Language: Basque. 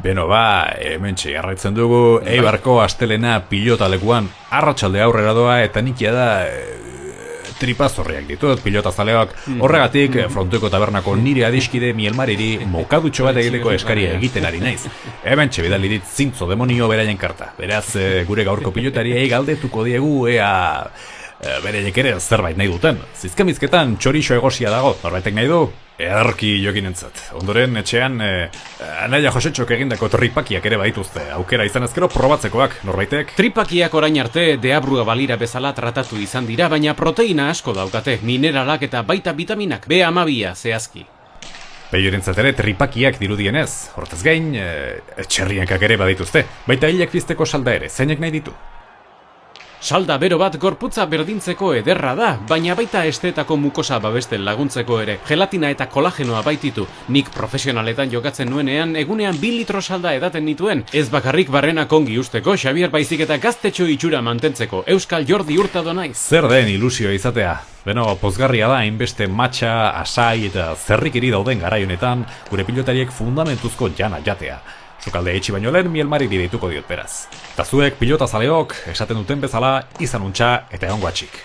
Beno hementxe jarraitzen dugu, Eibarko astelena pilotalekuan arratsalde aurrera doa eta nikia da tripazorriak ditut pilotazaleak. Horregatik fronteko tabernako nire adiskide Mielmariri mokadutxo bat egiteko eskaria egiten ari naiz. Hementxe bidali dit zintzo demonio beraien karta. Beraz, gure gaurko pilotariei galdetuko diegu ea beraiek ere zerbait nahi duten. Zizkamizketan txorixo egosia dago, norbaitek nahi du? Edarki jokin entzat. Ondoren etxean Anaia Josetxok egindako tripakiak ere baituzte. Aukera izan ezkero probatzekoak, norbaitek? Tripakiak orain arte deabrua balira bezala tratatu izan dira, baina proteina asko daukate, mineralak eta baita vitaminak, B12 zehazki. Peiorentzat ere tripakiak dirudienez. Hortaz gain, txerriankak ere badituzte. Baita hilak pizteko salda ere, zeinek nahi ditu? Salda bero bat gorputza berdintzeko ederra da, baina baita esteetako mukosa babesten laguntzeko ere. Gelatina eta kolagenoa baititu. Nik profesionaletan jokatzen nuenean, egunean 2 litro salda edaten nituen. Ez bakarrik barrenak ongi usteko, Xabier baizik eta gaztetxo itxura mantentzeko. Euskal Jordi Hurtado naiz. Zer den ilusio izatea? Beno, pozgarria da, hainbeste matxa, asai eta zerrikiri dauden garai honetan, gure pilotariek fundamentuzko jana jatea. Sukalde etxi baino lehen Mielmari bideituko diot beraz. Eta zuek pilotazaleok esaten duten bezala izan untxa eta egon guatxik.